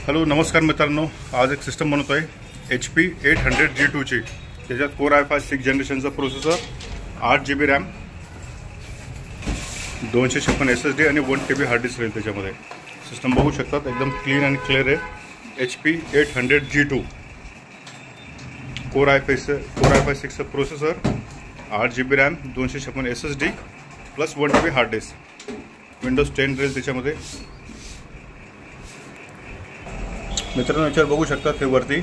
Hello नमस्कार मित्रांनो, आज एक सिस्टम बनवतो आहे HP 800G2 ची। त्याच्यात कोर i5 6 जनरेशनचा प्रोसेसर, 8 GB रॅम, 256 SSD आणि 1 TB हार्ड डिस्क राहील त्याच्यामध्ये। सिस्टम बघू शकतात, एकदम क्लीन आणि क्लिअर आहे। HP 800G2 core i5 6 processor, 8 GB RAM, 256 SSD plus 1 TB hard disc. Windows 10 राहील त्याच्यामध्ये। मित्रांनो याच्यावर बघू शकतात हे वरती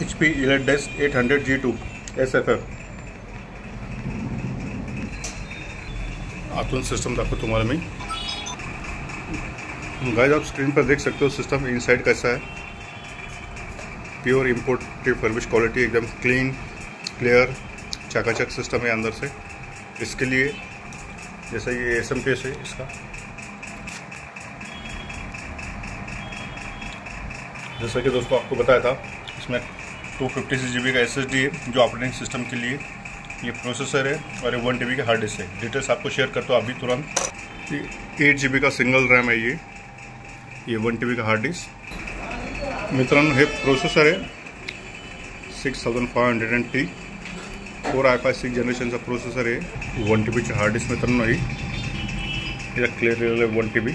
HP EliteDesk 800G2 SFF। आतून सिस्टम दाखवतो तुम्हाला मी। गाइस आप स्क्रीन पर देख सकते हो सिस्टम इनसाइड कैसा है। प्योर इम्पोर्टेड फर्बिश क्वालिटी, एकदम क्लीन क्लियर चकाचक सिस्टम है अंदर से। इसके लिए जैसा ये SMPS है इसका, जैसा कि दोस्तों आपको बताया था, इसमें 256 GB का SSD है जो ऑपरेटिंग सिस्टम के लिए, ये प्रोसेसर है और ये 1 TB के हार्ड डिस्क है। डिटेल्स आपको शेयर करता हूँ अभी तुरंत। 8 GB का सिंगल रैम है ये 1 TB का हार्ड डिस्क। मित्रांनो हे प्रोसेसर आहे 6500T कोर i5 6 जनरेशनचा प्रोसेसर आहे। 1 TB ची हार्ड डिस्क मित्रांनो ही clear 1 TB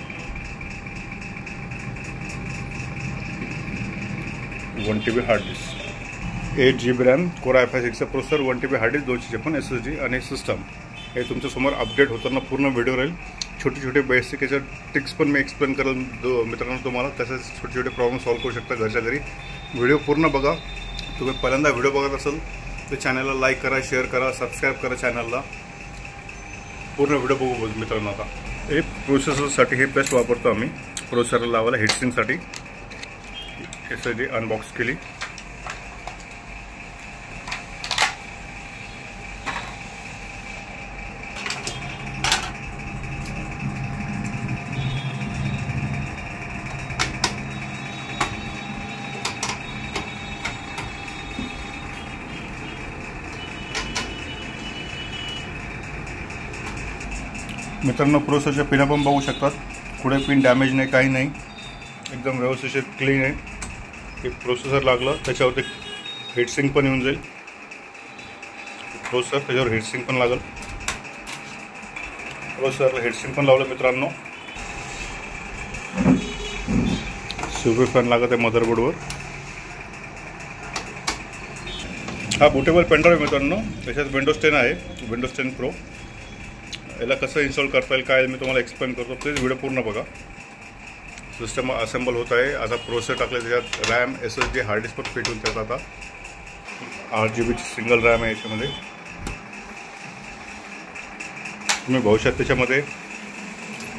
1 TB hard disk, 8 GB RAM, core i5 6 processor, 1 TB hard disk, 256 SSD आणि सिस्टम हे तुमच्यासमोर अपडेट होताना पूर्ण व्हिडिओ राहील। छोटे छोटे बेसिक याच्या टिक्स पण मी एक्सप्लेन करेल मित्रांनो तुम्हाला, तसेच छोटे छोटे प्रॉब्लेम सॉल्व करू शकता घरच्या घरी। व्हिडिओ पूर्ण बघा। तुम्ही पहिल्यांदा व्हिडिओ बघत असाल तर चॅनलला लाईक करा, शेअर करा, सबस्क्राईब करा चॅनलला। पूर्ण व्हिडिओ बघू मित्रांनो। आता हे प्रोसेसरसाठी हे बेस्ट वापरतो आम्ही प्रोसेसरला लावायला हीटसिंकसाठी। SSD अनबॉक्स केली। मित्रांनो प्रोसेसरच्या पिना पण बघू शकतात, कुठे पिन डॅमेज नाही, काही नाही, एकदम व्यवस्थित क्लीन आहे। हे प्रोसेसर लागलं त्याच्यावरती हीटसिंक पण येऊन जाईल। प्रोसेसर त्याच्यावर हीटसिंक पण लागेल। प्रोसेसरला हीटसिंक पण लावलं मित्रांनो। सुपर फॅन लागत आहे मदरबोर्डवर। हा बुटेबल पेनड्राइव मित्रांनो, त्याच्यात विंडोज 10 आहे, विंडोज 10 प्रो। याला कसं इन्स्टॉल करता येईल काय मी तुम्हाला एक्सप्लेन करतो, प्लीज व्हिडिओ पूर्ण बघा। सिस्टम असेंबल होत आहे। आता प्रोसेसर टाकले, त्याच्यात रॅम, SSD, हार्ड डिस्क पण फिट होऊन त्यात। आता 8 GB सिंगल रॅम आहे याच्यामध्ये। तुम्ही बघू शकता त्याच्यामध्ये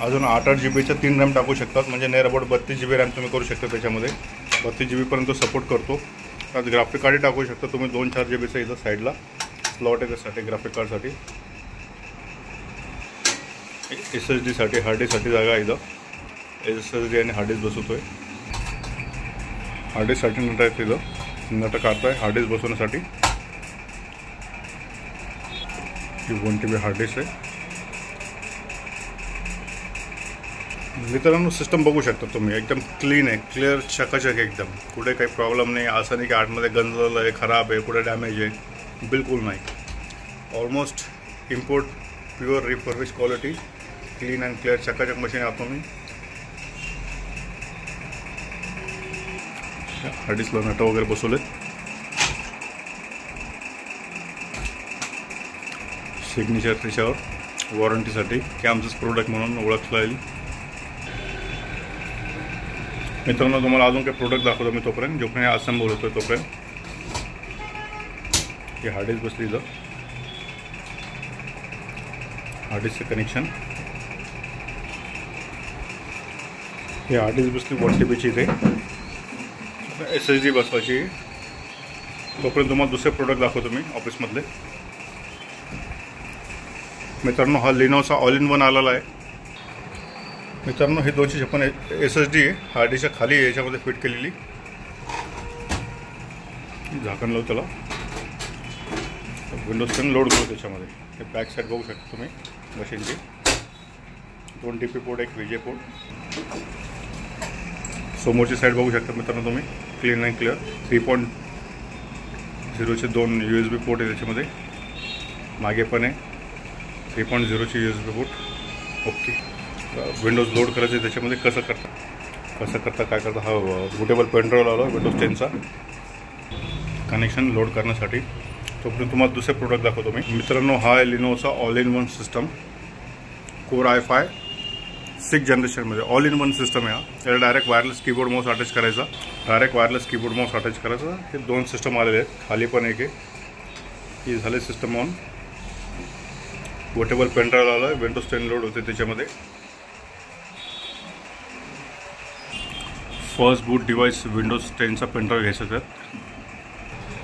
अजून 8 GBच्या 3 रॅम टाकू शकतात, म्हणजे नियर अबाउट 32 GB रॅम तुम्ही करू शकता त्याच्यामध्ये। 32 GB पर्यंत सपोर्ट करतो। आता ग्राफिक कार्ड टाकू शकता तुम्ही, 2-4 GBचा इथं साईडला स्लॉट आहे त्यासाठी, ग्राफिक कार्डसाठी। SSD साठी, हार्ड डिस्कसाठी जागा आहे इथं। SSD आणि हार्ड डिस्क बसवतोय। हार्ड डिस्कसाठी नट आहे तिथं, नट काढताय हार्ड डिस्क बसवण्यासाठी। ही 1 TB हार्ड डिस्क आहे। मित्रांनो सिस्टम बघू शकता तुम्ही, एकदम क्लीन आहे, क्लिअर चकाचक एकदम। कुठे काही प्रॉब्लेम नाही, असं नाही की आतमध्ये गंजलं आहे, खराब आहे, कुठे डॅमेज आहे, बिलकुल नाही। Almost import pure refurbish quality, clean and clear चकाचक मशीन आहे आपण। हार्ड डिस्कला नट वगैरे बसवलेत। सिग्नेचर त्याच्यावर वॉरंटीसाठी की आमचंच प्रोडक्ट म्हणून ओळखलं जाईल। मित्रांनो तुम्हाला अजून काही प्रोडक्ट दाखवतो मी तोपर्यंत, जोपर्यंत असेंबल होतोय तोपर्यंत। हे हार्ड डिस्क बसली इथं, हार्ड डिस्कचं कनेक्शन। हे हार्ड डिस्क बसली 1 TBची इथे, SSD बसवायची। तोपर्यंत तुम्हाला दुसरे प्रोडक्ट दाखवतो मी ऑफिसमधले। मित्रांनो हा लिनोचा ऑल इन वन आलेला आहे। मित्रांनो हे 256 SSD आहे, हार्ड डिस्कच्या खाली याच्यामध्ये फिट केलेली। झाकण लावू त्याला, विंडोज 10 लोड करू त्याच्यामध्ये। हे बॅक साईड बघू शकता तुम्ही मशीनची। 2 DP पोर्ट, एक VJ पोर्ट। समोरची साईड बघू शकता मित्रांनो तुम्ही, क्लीन अँड क्लिअर. 3.0चे 2 USB पोर्ट आहे त्याच्यामध्ये. मागे पण आहे 3.0चे USB port. Okay. Windows load करायचं आहे त्याच्यामध्ये. कसं करता काय करता, हा बुटेबल पेनड्राईव्ह लावला विंडोज 10चा कनेक्शन लोड करण्यासाठी. तोपर्यंत तुम्हाला दुसरे प्रोडक्ट दाखवतो मी मित्रांनो. हा आहे लिनोवोचा all in one system, core i5 6 जनरेशनमध्ये ऑल इन वन सिस्टम आहे. त्याला direct wireless keyboard mouse attach करायचा. हे 2 सिस्टम आलेले आहेत. खाली पण एक आहे. ही झाले सिस्टम ऑन. पोर्टेबल पेनड्राईव्ह लावला आहे. विंडोज 10 लोड होते त्याच्यामध्ये. फर्स्ट बूट डिव्हाइस विंडोज 10चा पेनड्राईव्ह घ्यायचा त्यात.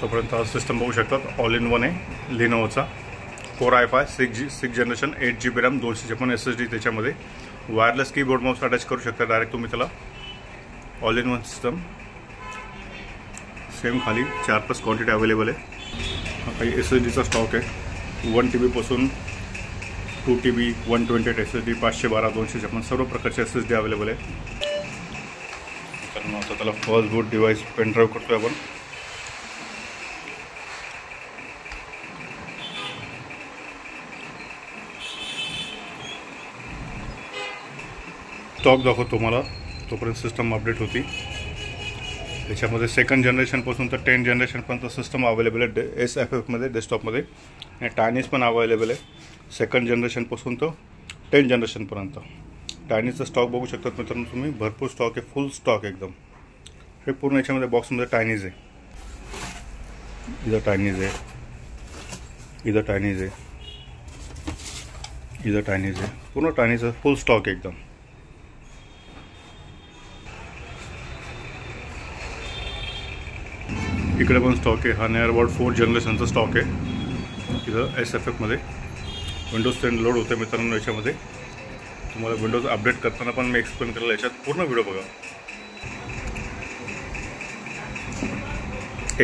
तोपर्यंत हा सिस्टम बघू शकतात. ऑल इन वन आहे लिनोवोचा. Core i5 6 generation 8GB RAM 256 SSD त्याच्यामध्ये. वायरलेस कीबोर्ड माऊस अटॅच करू शकता डायरेक्ट तुम्ही त्याला. All in one system. Same खाली 4+ क्वांटिटी अवेलेबल आहे. हा काही SSDचा स्टॉक आहे. 1TB पासून 2TB 128 SSD 512 256 सर्व प्रकारचे SSD अवेलेबल आहे. तर आता त्याला फर्स्ट बूट डिव्हाइस पेनड्राईव्ह करतोय आपण. स्टॉक दाखवतो तुम्हाला. तोपर्यंत सिस्टम अपडेट होती. त्याच्यामध्ये 2nd जनरेशनपासून तर 10th जनरेशनपर्यंत सिस्टम अवेलेबल आहे SFFमध्ये डेस्कटॉपमध्ये. आणि टायनीज पण अवेलेबल आहे 2nd जनरेशनपासून तर 10th जनरेशनपर्यंत. टायनीजचा स्टॉक बघू शकतात मित्रांनो तुम्ही. भरपूर स्टॉक आहे, फुल स्टॉक एकदम. हे पूर्ण याच्यामध्ये बॉक्समध्ये टायनीज आहे. इथं टायनीज आहे, इथं टायनीज आहे, इथं टायनीज आहे. पूर्ण टायनीज फुल स्टॉक एकदम. इकडे पण स्टॉक आहे. हा नियर अबाउट 4 जनरेशनचा स्टॉक आहे. इथं SFFमध्ये विंडोज 10 लोड होते मित्रांनो. याच्यामध्ये तुम्हाला विंडोज अपडेट करताना पण मी एक्सप्लेन केलेलं. याच्यात पूर्ण व्हिडिओ बघा.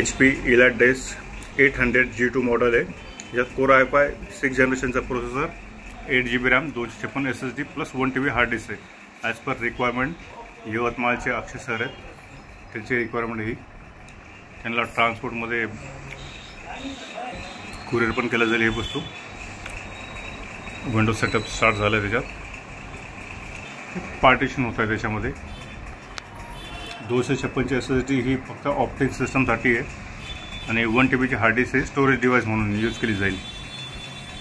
HP Elite 800 G2 मॉडेल आहे. याच्यात कोर i5 6 जनरेशनचा processor, 8GB RAM 256 SSD plus 1TB hard disk आहे. ॲज पर रिक्वायरमेंट यवतमाळचे अक्षय सर आहेत, त्यांची रिक्वायरमेंट ही. त्यांना ट्रान्सपोर्टमध्ये कुरिअर पण केलं जाईल ही वस्तू. विंडोज सेटअप स्टार्ट झालं आहे. त्याच्यात पार्टिशन होत आहे. त्याच्यामध्ये 256ची SSD ही फक्त ऑप्टिक सिस्टमसाठी आहे. आणि 1TBची हार्ड डिस्क ही स्टोरेज डिव्हाइस म्हणून यूज केली जाईल.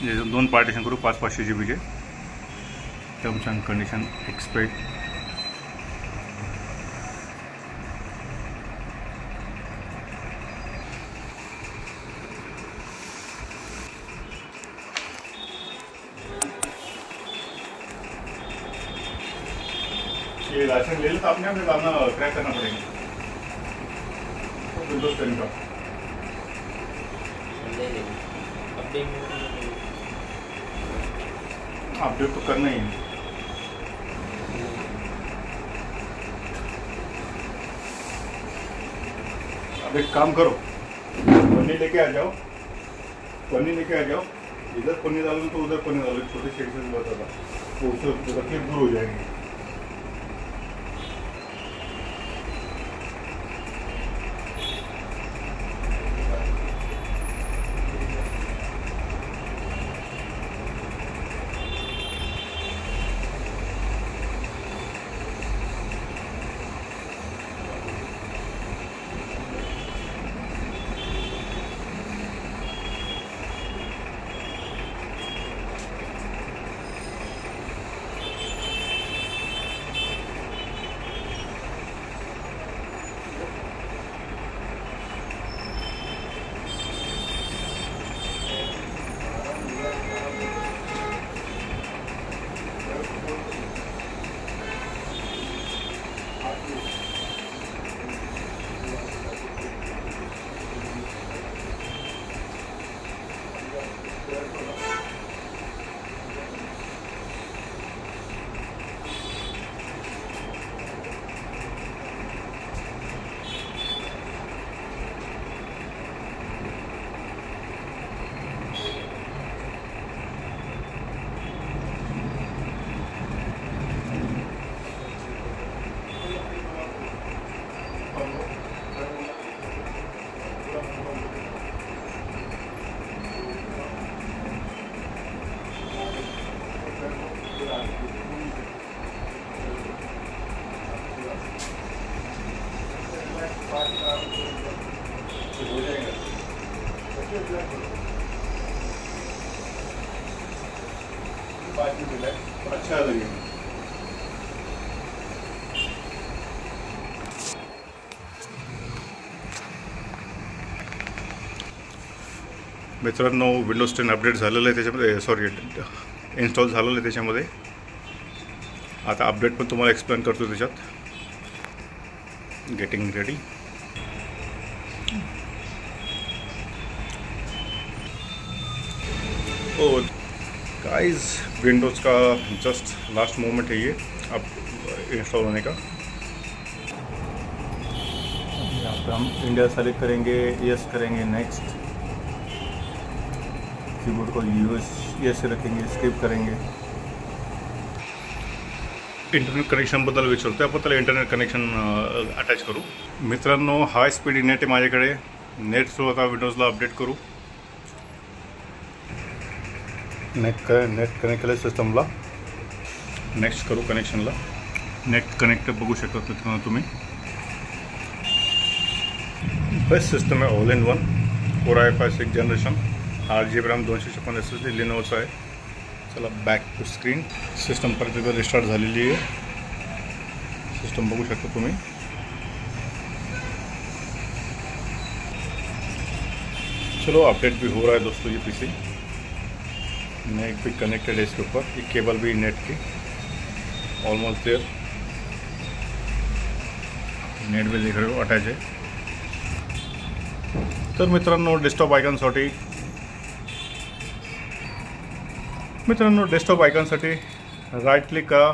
म्हणजे 2 पार्टिशन करू 500 GBचे. Terms and condition expect. ये लाइसेंस ले लो तो आपने अपने गाना क्रैक करना पड़ेगा. विंडोज 10 का अपडेट तो करना ही है. अब एक काम करो, पन्नी लेके आ जाओ. इधर पन्नी डालो तो उधर पन्नी डालो. छोटे सेक्शन में बता था वो उससे तकलीफ दूर हो जाएंगे. अच्छा लगेगा। मित्रांनो, विंडोज 10 अपडेट झालेलं आहे त्याच्यामध्ये, सॉरी इन्स्टॉल झालेलं आहे त्याच्यामध्ये। आता अपडेट पण तुम्हाला एक्सप्लेन करतो त्याच्यात। Getting ready. Oh guys, Windows का जस्ट लास्ट मोमेंट है ये अब इंस्टॉल होने का। यहाँ पे हम इंडिया सेलेक्ट करेंगे, यस करेंगे, नेक्स्ट। कीबोर्ड को यस रखेंगे, स्किप करेंगे। इंटरनेट कनेक्शन बद्दल विचारतो आपण, त्याला इंटरनेट कनेक्शन अटॅच करू। मित्रांनो, हाय स्पीड नेट आहे माझ्याकडे। नेट थ्रू आता विंडोजला अपडेट करू। नेट कनेक्ट केलं सिस्टमला, नेक्स्ट करू कनेक्शनला। नेट कनेक्ट बघू शकता मित्रांनो तुम्ही। बेस्ट सिस्टम आहे, all in one. Core i5 6th generation, 8GB RAM, 256 SSD, लिनोवोचं आहे। चला बॅक टू स्क्रीन। सिस्टम परत एकदा रिस्टार्ट झालेली आहे। सिस्टम बघू शकता तुम्ही। चलो अपडेट भी हो रहा है दोस्तों। ये पीसी नेट भी कनेक्टेड है इसके ऊपर, ये केबल भी नेट की ऑलमोस्ट देयर। नेट भी देख रहे हो अटॅच आहे। तर मित्रांनो, डेस्कटॉप आयकॉनसाठी राईट क्लिक करा,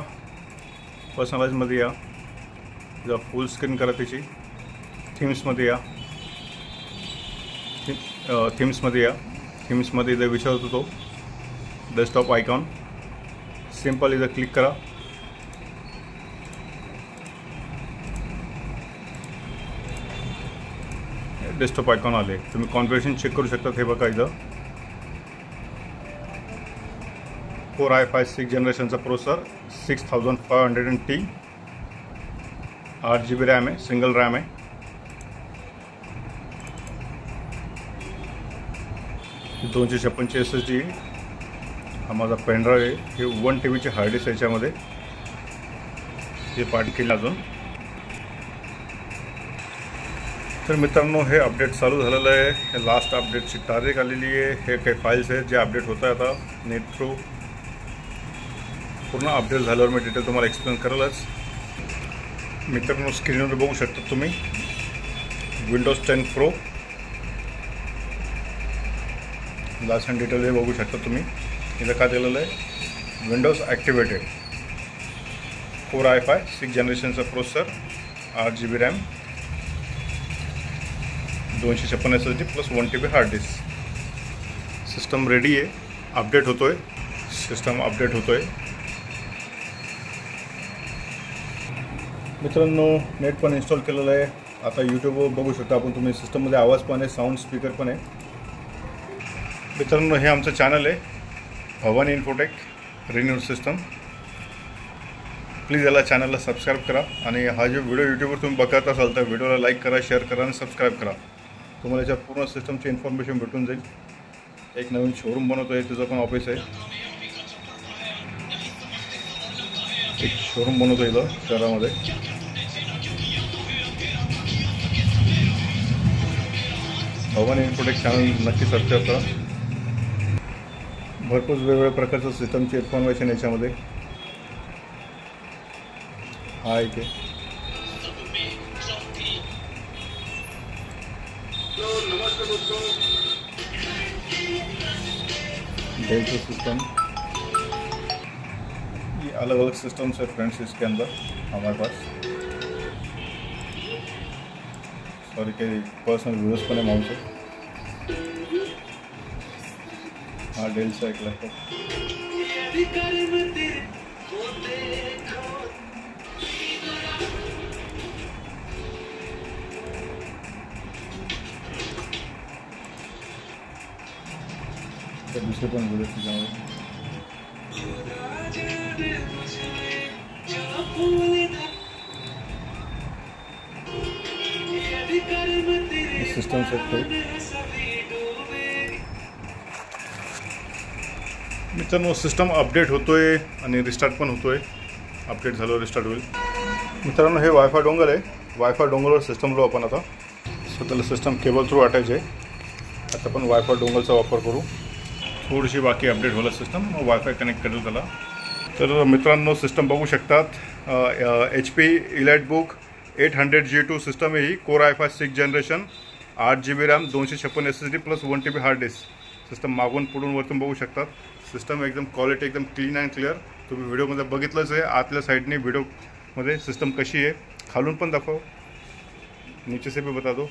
पर्सनलाइजमध्ये या, जर फुल स्क्रीन करा त्याची, थीम्समध्ये या, थीम्समध्ये इथं विचारतो तो डेस्कटॉप आयकॉन। सिंपल इथं क्लिक करा। डेस्कटॉप आयकॉन आले। तुम्ही कॉन्फिगरेशन चेक करू शकता। हे बघा इथं Core i5 6th जनरेशनचा प्रोसेसर, 6500T, 8GB रॅम आहे, सिंगल रॅम आहे। दोनशे 256 SSD आहे। हा माझा पेनड्राईव्ह आहे। हे 1 TBची हार्ड डिस्क याच्यामध्ये हे पार्ट केलं अजून। तर मित्रांनो, हे अपडेट चालू झालेलं आहे। हे लास्ट अपडेटची तारीख आलेली आहे। हे काही फाईल्स आहेत जे अपडेट होत आहे आता नेट थ्रू। पूर्ण अपडेट झाल्यावर मी डिटेल तुम्हाला एक्सप्लेन करेलच। मित्रांनो, स्क्रीनवर बघू शकता तुम्ही Windows 10 pro last and detail हे बघू शकता तुम्ही। इथं काय दिलेलं आहे, Windows activated, Core i5 6th जनरेशनचा processor, 8GB RAM, 256 SSD plus 1 TB hard disk. System ready आहे, अपडेट होतोय, सिस्टम अपडेट होतोय। मित्रांनो, नेट पण इन्स्टॉल केलेलं आहे। आता यूट्यूबवर बघू शकता आपण तुम्ही। सिस्टममध्ये आवाज पण आहे, साऊंड स्पीकर पण आहे। मित्रांनो, हे आमचं चॅनल आहे Bhavani infotech renew system. Please याला चॅनलला सबस्क्राईब करा। आणि हा जो व्हिडिओ यूट्यूबवर तुम्ही बघत असाल तर व्हिडिओला लाईक करा, शेअर करा आणि सबस्क्राईब करा। तुम्हाला याच्या पूर्ण सिस्टमची इन्फॉर्मेशन भेटून जाईल। एक नवीन शोरूम बनवतो आहे, तुझं पण ऑफिस आहे। एक शोरूम बनवतो इथं शहरामध्ये। भवानी इन्फोटेक चॅनल नक्की सबस्क्राईब करा। भरपूर वेगवेगळ्या प्रकारचं सिस्टमची इन्फॉर्मेशन याच्यामध्ये हा इथे। डेल्टा सिस्टम, ये अलग अलग सिस्टम्स है फ्रेंड्स इसके अंदर हमारे पास। सॉरी के पर्सनल वीडियोस पण आहे माउंट। हाँ, डेलचा एक लैपटॉप। दूसरे पण वीडियो त्याच्यामध्ये। सिस्टम सेट करू। मित्रांनो सिस्टम अपडेट होतोय आणि रिस्टार्ट पण होतोय. अपडेट झालं रिस्टार्ट होईल. मित्रांनो हे वायफाय डोंगल आहे. वायफाय डोंगलवर सिस्टम लो आपण आता. सो त्याला सिस्टम केबल थ्रू अटॅच आहे. आता आपण वायफाय डोंगलचा वापर करू. थोडीशी बाकी अपडेट होला सिस्टम, मग वायफाय कनेक्ट करेल त्याला. तर मित्रांनो सिस्टम बघू शकतात. HP EliteBook 800G2 सिस्टम आहे ही. Core i5 6 generation, 8GB RAM, 256 SSD plus 1TB hard disk. System मागून पुढून वरतून बघू शकतात. सिस्टम एकदम क्वालिटी एकदम क्लीन अँड क्लिअर. तुम्ही व्हिडिओमध्ये बघितलंच आहे. आतल्या साईडने व्हिडिओमध्ये सिस्टम कशी आहे. खालून पण दाखव, नीचे से भी बता दो.